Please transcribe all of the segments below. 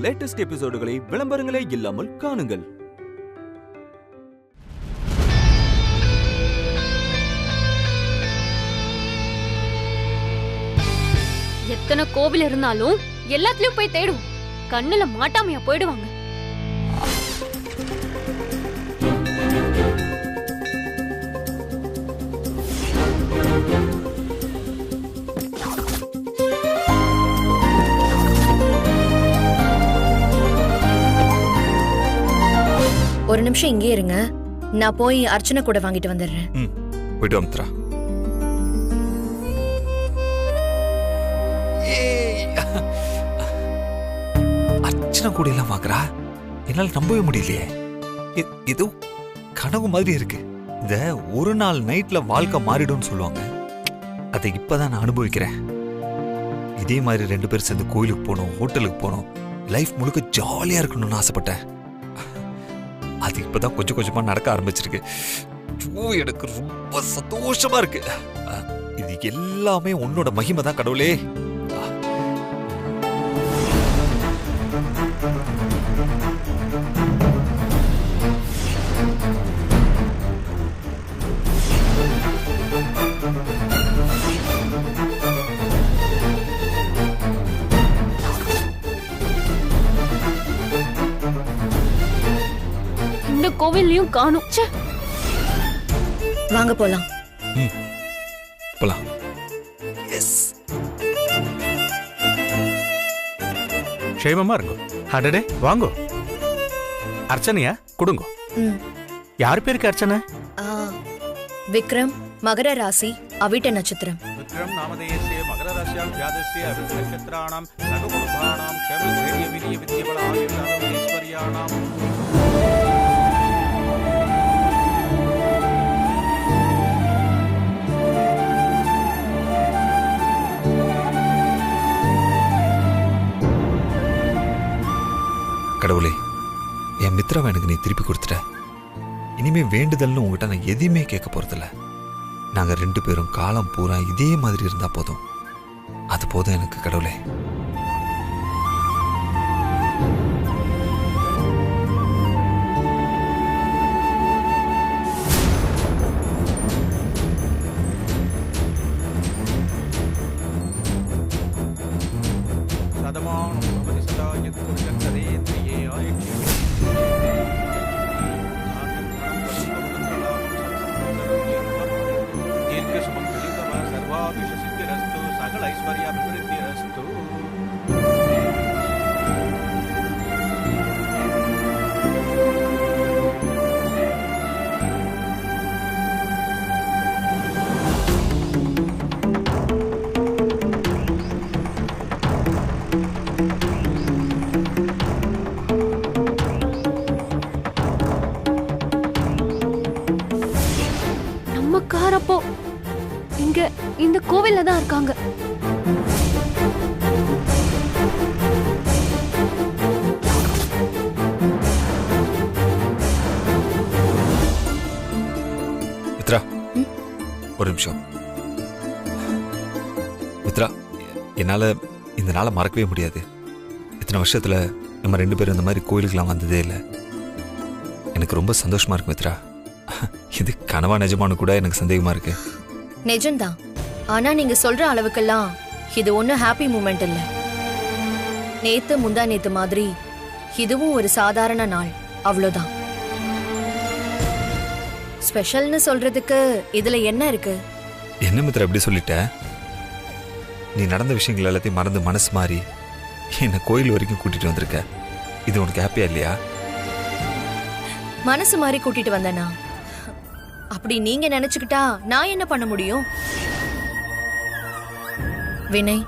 Latest எபிசோடுகளை விளம்பரங்களே இல்லாமல் காணுங்கள். எத்தனை கோவில் இருந்தாலும் எல்லாத்துலயும் போய் தேடுவோம். கண்ணுல மாட்டாமையா போயிடுவாங்க. ஒரு நிமிஷம் இங்கே இருங்க, நான் போய் அர்ச்சனை கூட வாங்கிட்டு வந்துடுறேன். போயிட்டு வந்துடா. அர்ச்சனை கூட எல்லாம் வாங்குறா, என்னால நம்பவே முடியலையே. ஏதோ கனவு மாதிரி இருக்கு. இந்த ஒரு நாள் நைட்ல வாழ்க்கை மாறிடும்னு சொல்லுவாங்க, அதை இப்பதான் நான் அனுபவிக்கிறேன். இதே மாதிரி 2 பேர் சேர்ந்து கோயிலுக்கு போனோம், ஹோட்டலுக்கு போனோம், லைஃப் முழுக்க ஜாலியா இருக்கணும்னு ஆசைப்பட்டேன். அது இப்பதான் கொஞ்சம் கொஞ்சமா நடக்க ஆரம்பிச்சிருக்கு. எனக்கு ரொம்ப சந்தோஷமா இருக்கு. இது எல்லாமே உன்னோட மகிமை தான் கடவுளே. இந்த கோவிலையும் காணும். வாங்க போலாம். போலாம். எஸ். க்ஷேமமா இருங்கோ. அடடே வாங்கோ. அர்ச்சனையா கொடுங்கோ. யார் பேருக்கு அர்ச்சனை? விக்ரம், மகர ராசி, அவிட்ட நட்சத்திரம். விக்ரம் நாமதேயஸ்ய மகர ராசியாம் ஜாதஸ்ய அவிட்ட நட்சத்திராணாம் சககுணபாணாம் க்ஷேம தைரிய விரிய வித்யபல ஆயுர்தானம் ஐஸ்வர்யாணாம். கடவுளே, என் மித்ராவை எனக்கு நீ திருப்பி கொடுத்துட்ட. இனிமே வேண்டுதல்னு உங்ககிட்ட நான் எதையுமே கேட்க போறதில்ல. நாங்க 2 பேரும் காலம் பூரா இதே மாதிரி இருந்தா போதும். அது போதும் எனக்கு கடவுளே. அப்போ இங்க இந்த கோவில்ல தான் இருக்காங்க. மித்ரா, ஒரு நிமிஷம். மித்ரா, என்னால இந்த நாளை மறக்கவே முடியாது. இத்தனை வருஷத்துல நம்ம 2 பேரும் இந்த மாதிரி கோயிலுக்கெல்லாம் வந்ததே இல்லை. எனக்கு ரொம்ப சந்தோஷமா இருக்கு மித்ரா. இது கனவா நிஜமானு கூட எனக்கு சந்தேகமா இருக்கு. நிஜம்தான். ஆனா நீங்க சொல்ற அளவுக்கெல்லாம் இது ஒன்னும் ஹாப்பி மூமெண்ட் இல்ல. நேத்து முந்தா நேத்து மாதிரி இதுவும் ஒரு சாதாரண நாள், அவ்வளவுதான். ஸ்பெஷல்னு சொல்றதுக்கு இதுல என்ன இருக்கு? என்ன மித்ரா இப்படி சொல்லிட்ட? நீ நடந்த விஷயங்கள் எல்லாத்தையும் மறந்து மனசு மாறி என்னை கோயில் வரைக்கும் கூட்டிட்டு வந்திருக்க. இது உனக்கு ஹாப்பியா இல்லையா? மனசு மாறி கூட்டிட்டு வந்தனா? அப்படி நீங்க நினைச்சுக்கிட்டா நான் என்ன பண்ண முடியும்? வினய்,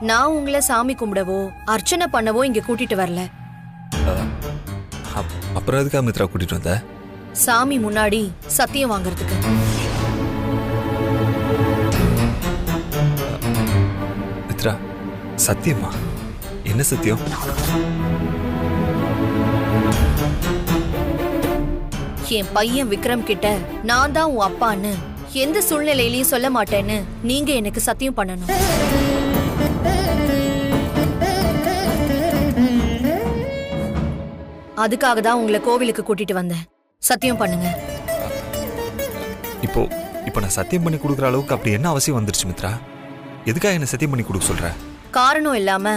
நான் உங்களை சாமி கும்பிடவோ அர்ச்சனை பண்ணவோ இங்க கூட்டிட்டு வரல. அப்புறம் எதுக்கா மித்ரா கூட்டிட்டு வந்த? சாமி முன்னாடி சத்தியம் வாங்கறதுக்கு. மித்ரா, சத்தியமா? என்ன சத்தியம்? என் பையன் விக்ரம் கிட்ட நான் தான் உன் அப்பான்னு எந்த சூழ்நிலையிலயும் சொல்ல மாட்டேன்னு நீங்க எனக்கு சத்தியம் பண்ணணும். அதுக்காக தான் உங்களை கோவிலுக்கு கூட்டிட்டு வந்தேன். சத்தியம் பண்ணுங்க. இப்போ நான் சத்தியம் பண்ணி கொடுக்குற அளவுக்கு அப்படி என்ன அவசியம் வந்துருச்சு மித்ரா? எதுக்காக என்ன சத்தியம் பண்ணி கொடுக்க சொல்ற? காரணம் இல்லாம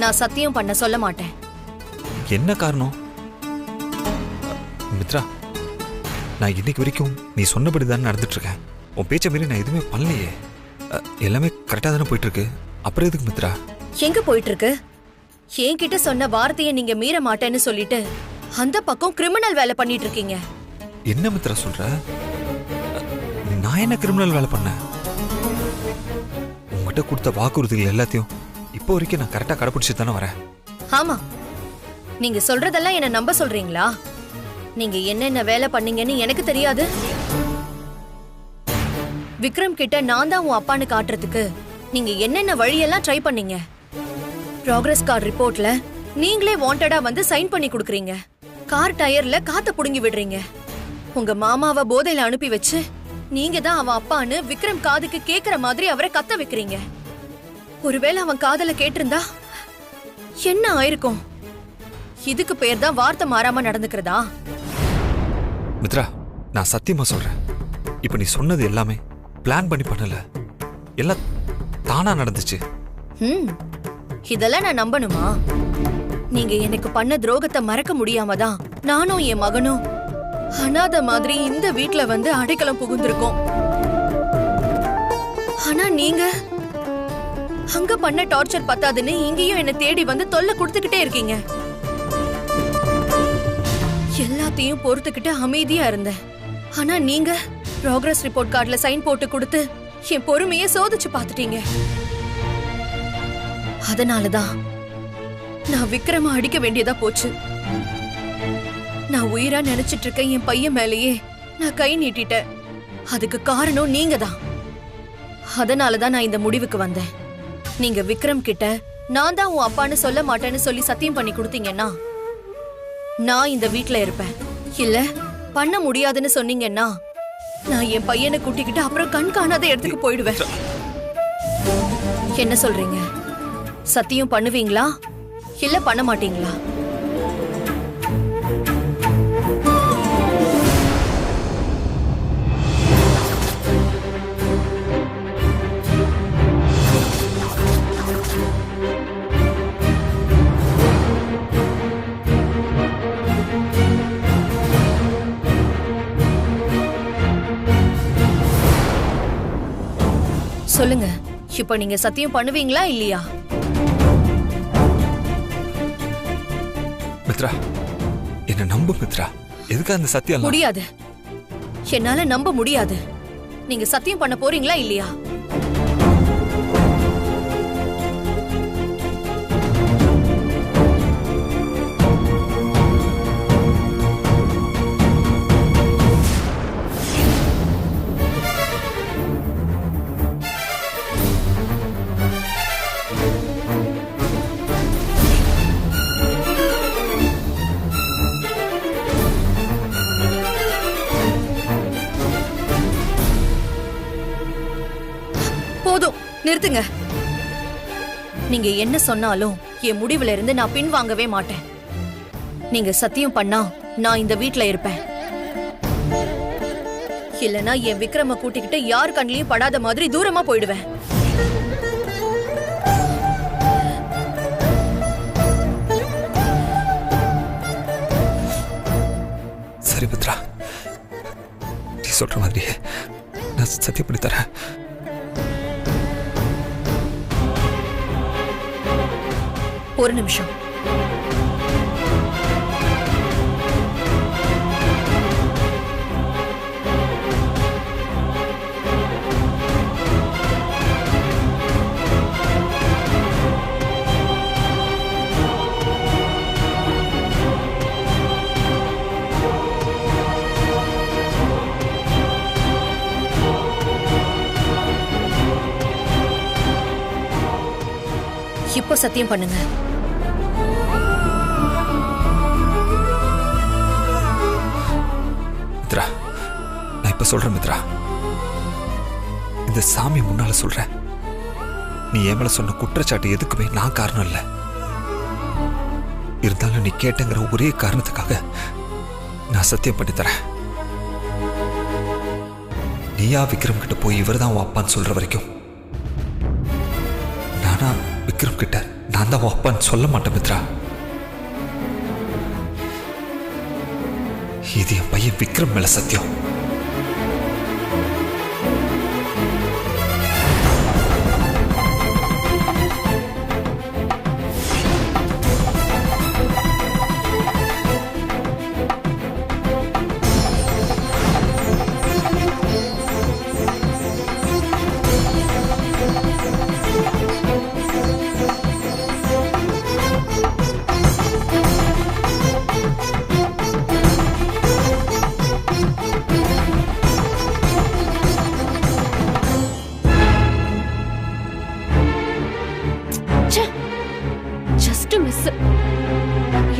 நான் சத்தியம் பண்ண சொல்ல மாட்டேன். என்ன காரணம்? மித்ரா, நான் இன்னைக்கு வரைக்கும் நீ சொன்னபடி தானே நடந்துட்டு இருக்கேன். உன் பேச்சை மீறி நான் எதுவுமே பண்ணலையே. எல்லாமே கரெக்டாக தானே போயிட்டு இருக்கு. அப்புறம் எதுக்கு மித்ரா? எங்க போயிட்டு இருக்கு? என்கிட்ட சொன்ன வார்த்தையை நீங்க மீற மாட்டேன்னு சொல்லிட்டு அந்த பக்கம் கிரிமினல் வேலை பண்ணிட்டு இருக்கீங்க. என்ன மித்ரா சொல்ற? நான் என்ன கிரிமினல் வேலை பண்ணேன்? உங்ககிட்ட கொடுத்த வாக்குறுதிகள் எல்லாத்தையும் இப்போ வரைக்கும் நான் கரெக்டாக கடைப்பிடிச்சு தானே வரேன். ஆமா, நீங்க சொல்றதெல்லாம் என்ன நம்ப சொல்றீங்களா? நீங்க என்னென்ன வேலை பண்ணீங்கன்னு எனக்கு தெரியாது. விக்ரம் கிட்ட நான் தான் உன் அப்பான்னு காட்டுறதுக்கு நீங்க என்னென்ன வழியெல்லாம் ட்ரை பண்ணீங்க. ப்ராக்ரஸ் கார்டு ரிப்போர்ட்ல நீங்களே வாண்டடா வந்து சைன் பண்ணி கொடுக்குறீங்க. கார் டயர்ல காத்த புடுங்கி விடுறீங்க. உங்க மாமாவை போதையில அனுப்பி வச்சு நீங்க தான் அவன் அப்பான்னு விக்ரம் காதுக்கு கேக்குற மாதிரி அவரை கத்த வைக்கிறீங்க. ஒருவேளை அவன் காதல கேட்டிருந்தா என்ன ஆயிருக்கும்? இதுக்கு பேர் தான் வார்த்தை மாறாம நடந்துக்கிறதா? மித்ரா, நான் சத்தியமா சொல்றேன், இப்ப நீ சொன்னது எல்லாமே பிளான் பண்ணி பண்ணல, எல்லாம் தானா நடந்துச்சு. இதெல்லாம் நான் நம்பணுமா? நீங்க எனக்கு பண்ண துரோகத்தை மறக்க முடியாம தான் நானும் என் மகனும் அனாதை மாதிரி இந்த வீட்ல வந்து அடைக்கலம் புகுந்திருக்கோம். ஆனா நீங்க அங்க பண்ண டார்ச்சர் பத்தாதுன்னு இங்கேயும் என்ன தேடி வந்து தொல்லை கொடுத்துக்கிட்டே இருக்கீங்க. எல்லாத்தையும் பொறுத்துக்கிட்டு அமைதியா இருந்தேன். ஆனா நீங்க ப்ராக்ரஸ் ரிப்போர்ட் கார்டுல சைன் போட்டு கொடுத்து என் பொறுமையை சோதிச்சு பார்த்துட்டீங்க. அதனாலதான் நான் விக்ரம அடிக்க வேண்டியதா போச்சு. நான் உயிரா நினைச்சிட்டு இருக்க என் பையன் மேலேயே நான் கை நீட்டிட்டேன். அதுக்கு காரணம் நீங்க தான். அதனாலதான் நான் இந்த முடிவுக்கு வந்தேன். நீங்க விக்ரம் கிட்ட நான் தான் உன் அப்பான்னு சொல்ல மாட்டேன்னு சொல்லி சத்தியம் பண்ணி கொடுத்தீங்கன்னா நான் இந்த வீட்ல இருப்பேன். இல்ல பண்ண முடியாதுன்னு சொன்னீங்கன்னா நான் என் பையனை கூட்டிக்கிட்டு அப்புறம் கண் காணாத இடத்துக்கு போயிடுவேன். என்ன சொல்றீங்க? சத்தியம் பண்ணுவீங்களா இல்ல பண்ண மாட்டீங்களா? சொல்லுங்க, இப்ப நீங்க சத்தியம் பண்ணுவீங்களா இல்லையா? மித்ரா, என்ன நம்பு மித்ரா. எதுக்கு அந்த சத்தியம்? முடியாது, என்னால நம்ப முடியாது. நீங்க சத்தியம் பண்ண போறீங்களா இல்லையா? போதும், நிறுத்துங்க. நீங்க என்ன சொன்னாலும் என் முடிவுல இருந்து நான் பின்வாங்கவே மாட்டேன். நீங்க சத்தியம் பண்ணா நான் இந்த வீட்ல இருப்பேன். இல்லனா என் விக்ரம கூட்டிக்கிட்டு யார் கண்ணிலையும் படாத மாதிரி தூரமா போயிடுவேன். சரி மித்ரா, நீ சொல்ற மாதிரி நான் சத்தியம் பண்ணி தரேன். ஒரு நிமிஷம். இப்போ சத்தியம் பண்ணுங்க. மித்ரா, நான் இப்ப சொல்றேன் மித்ரா, இந்த சாமி முன்னால சொல்றேன், நீ என் மேல சொன்ன குற்றச்சாட்டு எதுக்குமே நான் காரணம் இல்ல. இருந்தாலும் நீ கேட்டங்கிற ஒரே காரணத்துக்காக நான் சத்தியம் பண்ணி தரேன். நீயா விக்ரம் கிட்ட போய் இவர் தான் உன் அப்பான்னு சொல்ற வரைக்கும் நானா விக்ரம் கிட்ட நான் தான் உன் அப்பான்னு சொல்ல மாட்டேன் மித்ரா. இது என் பையன் விக்ரம் மேல சத்தியம்.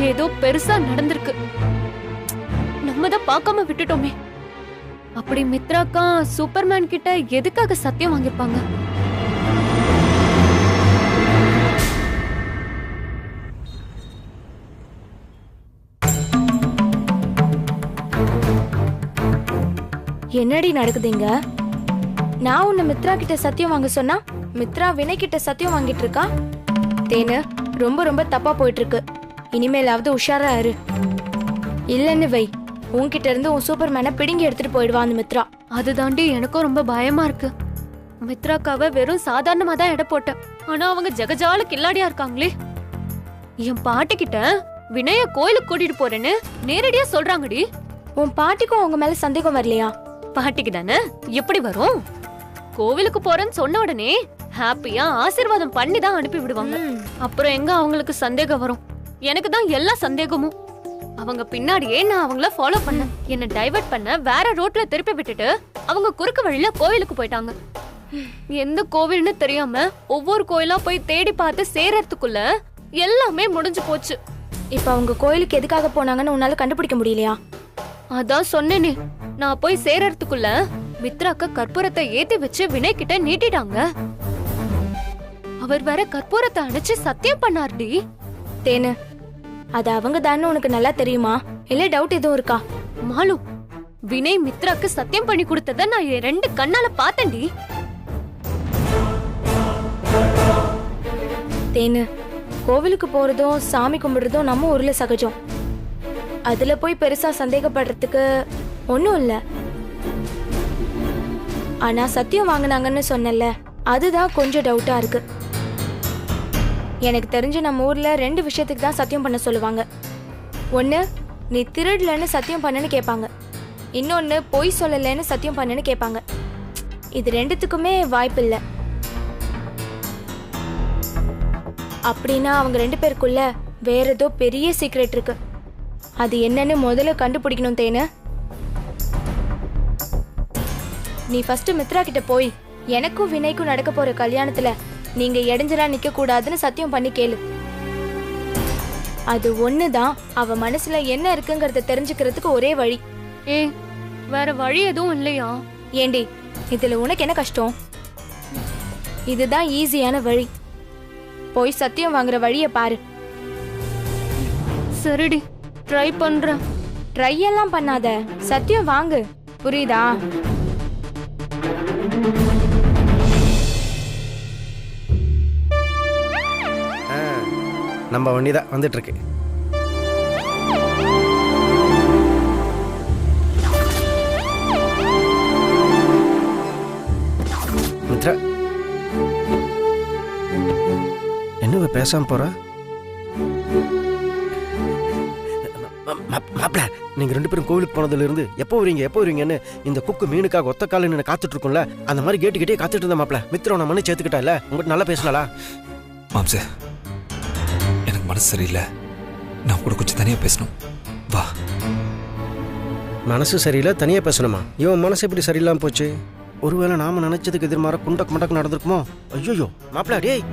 ஏதோ பெருசா நடந்திருக்கு, நம்ம தான் பார்க்காம விட்டுட்டோமே. அப்படி மித்ராக்கா சூப்பர்மேன் கிட்ட எதுக்காக சத்தியம் வாங்கிருப்பாங்க? என்னடி நடக்குதுங்க? நான் உன்னை மித்ரா கிட்ட சத்தியம் வாங்க சொன்னா மித்ரா வினய் கிட்ட சத்தியம் வாங்கிட்டு இருக்கா. தேனு, ரொம்ப ரொம்ப தப்பா போயிட்டு இருக்கு. இனிமேலாவது உஷாரா இரு. இல்லன்னு வை, உன்கிட்ட இருந்து உன் சூப்பர்மேனை பிடுங்கி எடுத்துட்டு போயிடுவா அந்த மித்ரா. அதுதாண்டி எனக்கும் ரொம்ப பயமா இருக்கு. மித்ராக்காவை வெறும் சாதாரணமா தான் எடை போட்டேன், ஆனா அவங்க ஜெகஜால கில்லாடியா இருக்காங்களே. என் பாட்டி கிட்ட வினய கோயிலுக்கு கூட்டிட்டு போறேன்னு நேரடியா சொல்றாங்கடி. உன் பாட்டிக்கும் அவங்க மேல சந்தேகம் வரலையா? பாட்டிக்கு தானே, எப்படி வரும்? கோவிலுக்கு போறேன்னு சொன்ன உடனே ஹாப்பியா ஆசீர்வாதம் பண்ணி தான் அனுப்பி விடுவாங்க. அப்புறம் எங்க அவங்களுக்கு சந்தேகம் வரும்? எனக்கு தான் எல்லா சந்தேகமும். அவங்க பின்னாடியே நான் அவங்கள ஃபாலோ பண்ணேன். என்ன டைவர்ட் பண்ண வேற ரோட்ல திருப்பி விட்டுட்டு அவங்க குறுக்கு வழியில கோவிலுக்கு போயிட்டாங்க. எந்த கோவில்னு தெரியாம ஒவ்வொரு கோயிலா போய் தேடி பார்த்து சேரறதுக்குள்ள எல்லாமே முடிஞ்சு போச்சு. இப்ப அவங்க கோயிலுக்கு எதுக்காக போனாங்கன்னு உன்னால கண்டுபிடிக்க முடியலையா? அதான் சொன்னேனே, நான் போய் சேரறதுக்குள்ள மித்ராக்க கற்பூரத்தை ஏத்தி வச்சு வினய் கிட்ட நீட்டிட்டாங்க. அவர் வேற கற்பூரத்தை அணைச்சு சத்தியம் பண்ணார்டி. தேனு, அது அவங்க தானே உனக்கு நல்லா தெரியுமா, இல்ல டவுட் எதுவும் இருக்கா? மாலு, வினய் மித்ராக்கு சத்தியம் பண்ணி கொடுத்தத நான் என் 2 கண்ணால பார்த்தேன்டி. தேனு, கோவிலுக்கு போறதும் சாமி கும்பிடுறதும் நம்ம ஊர்ல சகஜம். அதுல போய் பெருசா சந்தேகப்படுறதுக்கு ஒண்ணும் இல்ல. ஆனா சத்தியம் வாங்கினாங்கன்னு சொன்னல, அதுதான் கொஞ்சம் டவுட்டா இருக்கு. எனக்கு தெரிஞ்சு நம்ம ஊர்ல 2 விஷயத்துக்கு தான் சத்தியம் பண்ண சொல்லுவாங்க. ஒண்ணு, நீ திருடலன்னு சத்தியம் பண்ணன்னு கேட்பாங்க. இன்னொன்னு, பொய் சொல்லலன்னு சத்தியம் பண்ணன்னு கேட்பாங்க. இது 2த்துக்குமே வாய்ப்பு இல்லை. அப்படின்னா அவங்க 2 பேருக்குள்ள வேற ஏதோ பெரிய சீக்ரெட் இருக்கு. அது என்னன்னு முதல்ல கண்டுபிடிக்கணும் தேனு. நீ ஃபர்ஸ்ட் மித்ரா கிட்ட போய் எனக்கும் வினய்க்கும் நடக்க போற கல்யாணத்துல நீங்க இடைஞ்சலா நிக்க கூடாதுன்னு சத்தியம் பண்ணி கேளு. அது ஒண்ணுதான் அவ மனசுல என்ன இருக்குங்கறத தெரிஞ்சுக்கிறதுக்கு ஒரே வழி. வேற வழி எதுவும் இல்லையா? ஏண்டி, இதுல உனக்கு என்ன கஷ்டம்? இதுதான் ஈஸியான வழி. போய் சத்தியம் வாங்குற வழிய பாரு. சரிடி, ட்ரை பண்றேன். ட்ரை எல்லாம் பண்ணாத, சத்தியம் வாங்கு, புரியுதா? நம்ம வண்டி தான் வந்துட்டு இருக்கு. மித்ரா, என்ன பேசாம போற? மாப்பிள்ள, நீங்க 2 பேரும் கோவிலுக்கு போனதுல இருந்து எப்போ வருவீங்கன்னு இந்த குக்கு மீனுக்காக ஒத்த கால நின்று காத்துட்டு இருக்கோம்ல, அந்த மாதிரி கேட்டுக்கிட்டே காத்துட்டு இருந்த மாப்பிள்ள. மித்ரா நம்ம மண்ணு சேர்த்துக்கிட்டா இல்ல, உங்ககிட்ட நல்லா பேசலாளா? மாம்சே, எனக்கு மனசு சரியில்லை, நான் கூட கொஞ்சம் தனியா பேசணும், வா. மனசு சரியில்லை, தனியா பேசணுமா? இவன் மனசு எப்படி சரியில்லாம போச்சு? ஒருவேளை நாம நினைச்சதுக்கு எதிர்மாற குண்டக் மண்டக் நடந்திருக்குமோ? ஐயோ மாப்பிள்ள, டேய்.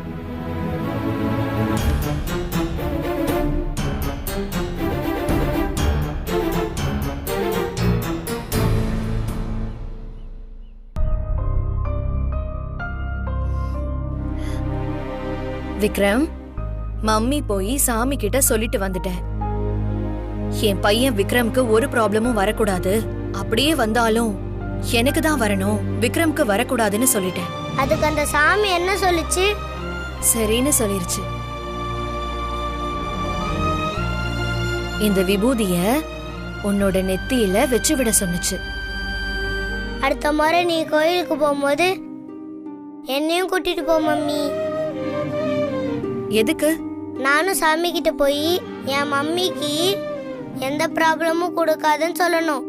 விக்ரம், மம்மி போய் சாமி கிட்ட சொல்லிட்டு வந்துட்டேன். என் பையன் விக்ரம்க்கு ஒரு ப்ராப்ளமும் வரக்கூடாது, அப்படியே வந்தாலும் எனக்கு தான் வரணும், விக்ரம்க்கு வரக்கூடாதுன்னு சொல்லிட்டேன். அதுக்கு அந்த சாமி என்ன சொல்லுச்சு? சரின்னு சொல்லிருச்சு. இந்த விபூதிய உன்னோட நெத்தியில வச்சு விட சொன்னுச்சு. அடுத்த முறை நீ கோயிலுக்கு போகும்போது என்னையும் கூட்டிட்டு போ மம்மி. எதுக்கு? நானும் சாமி கிட்ட போய் என் மம்மிக்கு எந்த ப்ராப்ளமும் கொடுக்காதுன்னு சொல்லணும்.